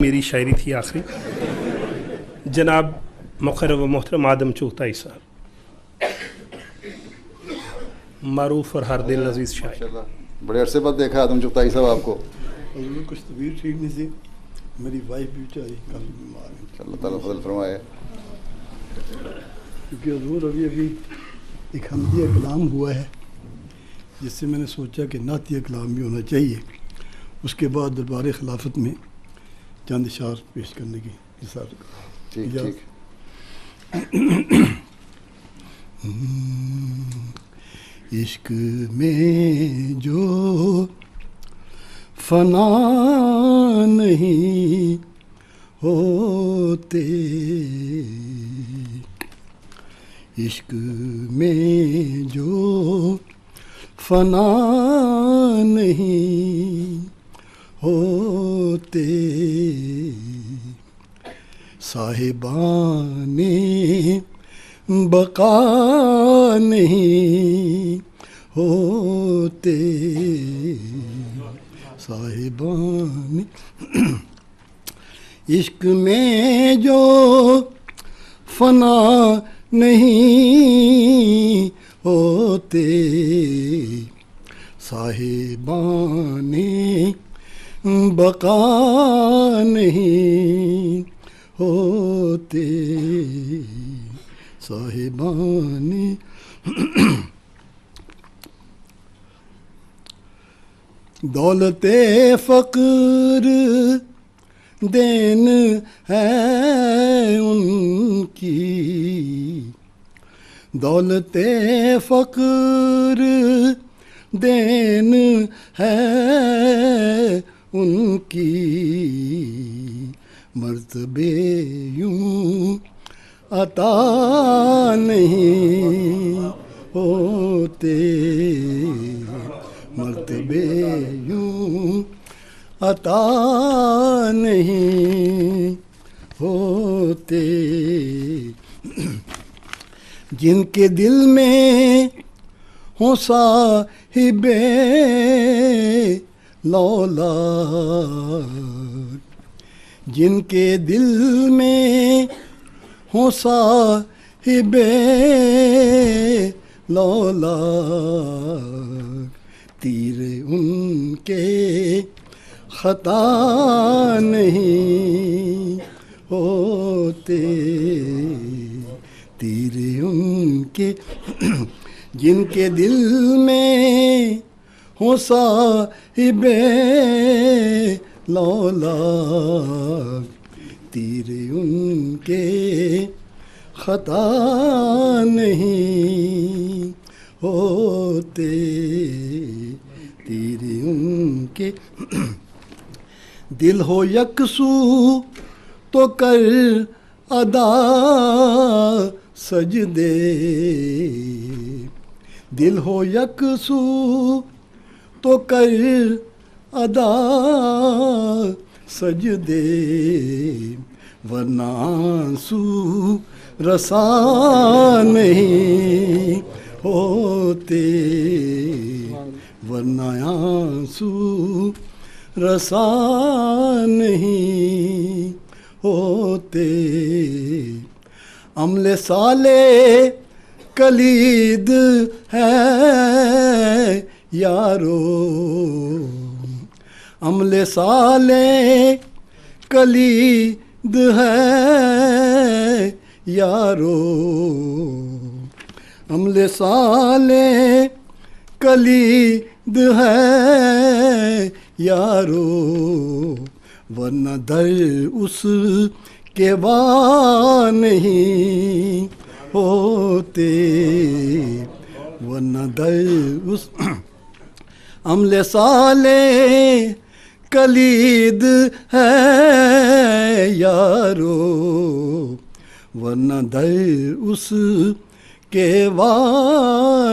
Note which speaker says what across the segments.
Speaker 1: میری شاعری تھی آخری. جناب مقرر و محترم آدم چغتائی صاحب، معروف اور ہر دل عزیز شاعر.
Speaker 2: بڑے عرصے بعد دیکھا آدم چغتائی صاحب آپ کو.
Speaker 3: حضور کچھ طبیعت ٹھیک نہیں تھی، میری وائف بھی بیچاری کافی بیمار ہے.
Speaker 2: اللہ تعالیٰ فضل فرمائے.
Speaker 3: کیونکہ حضور ابھی ایک حمدیہ کلام ہوا ہے جس سے میں نے سوچا کہ نعتیہ کلام بھی ہونا چاہیے. اس کے بعد دربار خلافت میں چند اشعار پیش کرنے کی
Speaker 2: ٹھیک ٹھیک.
Speaker 3: عشق میں جو فنا نہیں ہوتے، عشق میں جو فنا نہیں ہوتے، صاحبان بقا نہیں ہوتے، صاحبان عشق میں جو فنا نہیں ہوتے، صاحبان بقا نہیں ہوتے، صاحبان دولت فقر دین ہے ان کی، دولت فقر دین ہے ان کی، مرتبے یوں عطا نہیں ہوتے، مرتبے یوں عطا نہیں ہوتے، جن کے دل میں ہوں صاحب لولا، جن کے دل میں ہوں صاحب لولا، تیر ان کے خطا نہیں ہوتے، تیر ان کے جن کے دل میں ہوں صاحب لولا، تیر ان کے خطا نہیں ہوتے، تیر ان کے دل ہو یکسو تو کر ادا سجدے، دل ہو یکسو تو کر ادا سجدے، ورنہ آنسو رسا نہیں ہوتے، ورنہ آنسو رسا نہیں ہوتے، عمل صالح کلید ہے یارو، عمل صالح کلید ہے یارو، عمل صالح کلید ہے یارو، ورنہ در اس کے وا نہیں ہوتے، ورنہ در اس عمل صالح کلید ہے یارو، ورنہ در اس کے وا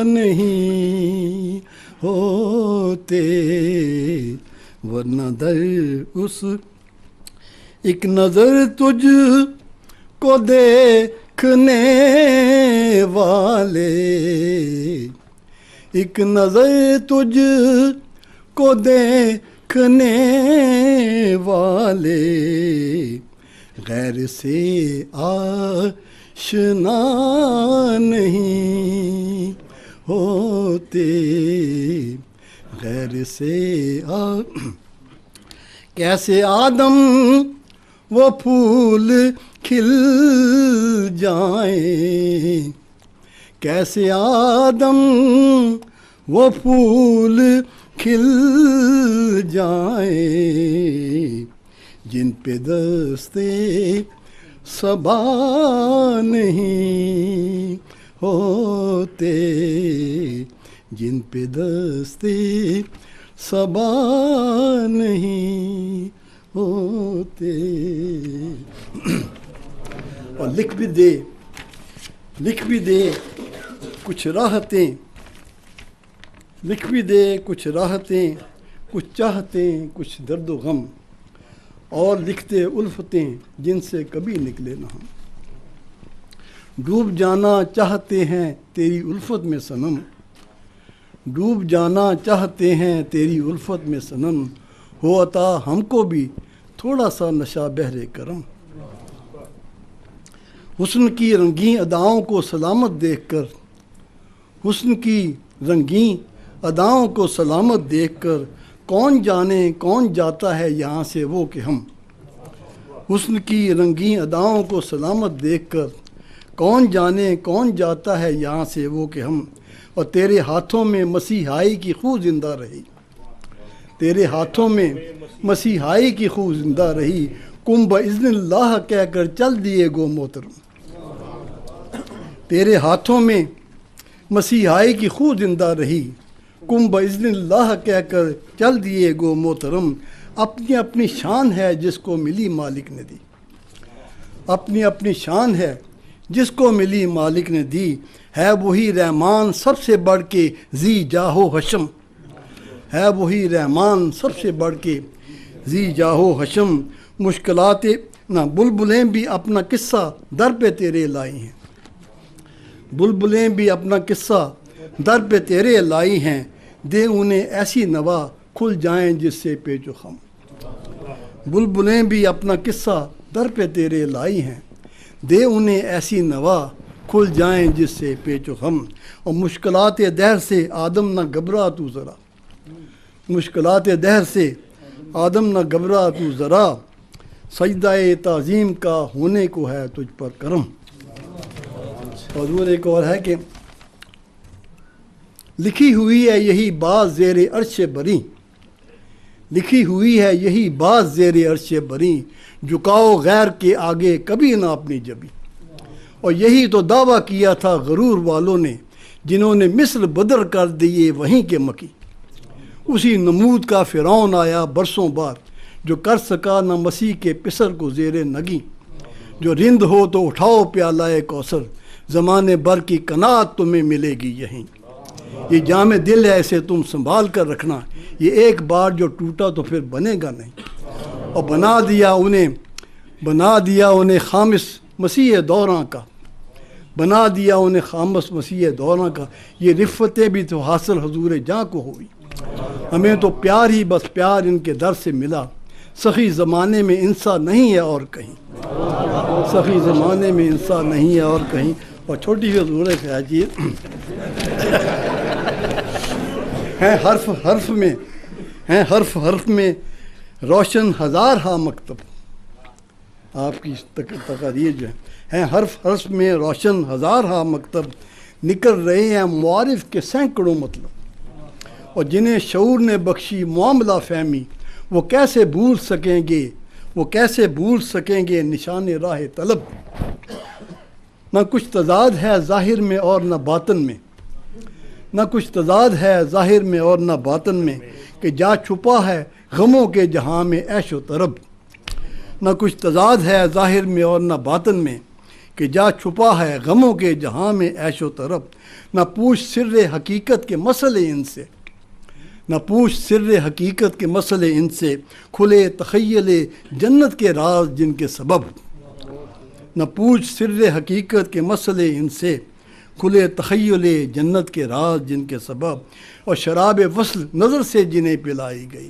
Speaker 3: نہیں ہوتے، ورنہ در اس ایک نظر تجھ کو دیکھنے والے، ایک نظر تجھ کو دیکھ دیکھنے والے غیر سے آشنا نہیں ہوتے، غیر سے کیسے آدم وہ پھول کھل جائیں، کیسے آدم وہ پھول کھل جائیں جن پہ دستے صبا نہیں ہوتے، جن پہ دستے صبا نہیں ہوتے۔ اور لکھ بھی دے کچھ راحتیں، لکھ بھی دے کچھ راحتیں، کچھ چاہتیں، کچھ درد و غم، اور لکھتے الفتیں جن سے کبھی نکلے نہ ہم۔ ڈوب جانا چاہتے ہیں تیری الفت میں صنم، ڈوب جانا چاہتے ہیں تیری الفت میں صنم، ہو عطا ہم کو بھی تھوڑا سا نشہ بہر کرم۔ حسن کی رنگین اداؤں کو سلامت دیکھ کر، حسن کی رنگین اداؤں کو سلامت دیکھ کر، کون جانے کون جاتا ہے یہاں سے وہ کہ ہم۔ حسن کی رنگین اداؤں کو سلامت دیکھ کر، کون جانے کون جاتا ہے یہاں سے وہ کہ ہم۔ اور تیرے ہاتھوں میں مسیحائی کی خو زندہ رہی، تیرے ہاتھوں میں مسیحائی کی خو زندہ رہی، کم باذن اللہ کہہ کر چل دیے گو محترم۔ تیرے ہاتھوں میں مسیحائی کی خو زندہ رہی، کم باذن اللہ کہہ کر چل دیے گو محترم۔ اپنی اپنی شان ہے جس کو ملی مالک نے دی، اپنی اپنی شان ہے جس کو ملی مالک نے دی، ہے وہی رحمان سب سے بڑھ کے ذی جاہو حشم، ہے وہی رحمان سب سے بڑھ کے ذی جاہو حشم۔ مشکلات نہ بلبلیں بھی اپنا قصہ در پہ تیرے لائی ہیں، بلبلیں بھی اپنا قصہ در پہ تیرے لائی ہیں، دے انہیں ایسی نوا کھل جائیں جس سے پیچ و خم۔ بلبلیں بھی اپنا قصہ در پہ تیرے لائی ہیں، دے انہیں ایسی نوا کھل جائیں جس سے پیچ و خم۔ اور مشکلات دہر سے آدم نہ گھبرا تو ذرا، مشکلات دہر سے آدم نہ گھبرا تو ذرا، سجدہ تعظیم کا ہونے کو ہے تجھ پر کرم۔ حضور ایک اور ہے کہ لکھی ہوئی ہے یہی بات زیر عرش بری، لکھی ہوئی ہے یہی بات زیر عرش بری، جھکاؤ غیر کے آگے کبھی نہ اپنی جبی۔ اور یہی تو دعویٰ کیا تھا غرور والوں نے، جنہوں نے مصر بدر کر دیے وہیں کے مکی۔ اسی نمود کا فرعون آیا برسوں بعد، جو کر سکا نہ مسیح کے پسر کو زیر نگی۔ جو رند ہو تو اٹھاؤ پیالہ کوثر، زمانے بھر کی قناعت تمہیں ملے گی یہیں۔ یہ جام دل ہے اسے تم سنبھال کر رکھنا، یہ ایک بار جو ٹوٹا تو پھر بنے گا نہیں۔ اور بنا دیا انہیں خامس مسیح دوراں کا، بنا دیا انہیں خامس مسیح دوراں کا۔ یہ رفتیں بھی تو حاصل حضور جاں کو ہوئی، ہمیں تو پیار ہی بس پیار ان کے در سے ملا، سخی زمانے میں انسان نہیں ہے اور کہیں، سخی زمانے میں انسان نہیں ہے اور کہیں۔ اور چھوٹی سی حضور خیاجی ہیں حرف میں روشن ہزار ہا مکتب، آپ کی تقاریر جو ہیں حرف میں روشن ہزار ہا مکتب، نکل رہے ہیں معارف کے سینکڑوں مطلب۔ اور جنہیں شعور نے بخشی معاملہ فہمی، وہ کیسے بھول سکیں گے نشان راہ طلب۔ نہ کچھ تضاد ہے ظاہر میں اور نہ باطن میں، نہ کچھ تضاد ہے ظاہر میں اور نہ باطن میں، کہ جا چھپا ہے غموں کے جہاں میں عیش و طرب۔ نہ کچھ تضاد ہے ظاہر میں اور نہ باطن میں، کہ جا چھپا ہے غموں کے جہاں میں عیش و طرب۔ نہ پوچھ سر حقیقت کے مسئلے ان سے، نہ پوچھ سر حقیقت کے مسئلے ان سے، کھلے تخیل جنت کے راز جن کے سبب۔ نہ پوچھ سر حقیقت کے مسئلے ان سے، کھلے تخیل جنت کے راز جن کے سبب۔ اور شراب وصل نظر سے جنہیں پلائی گئی،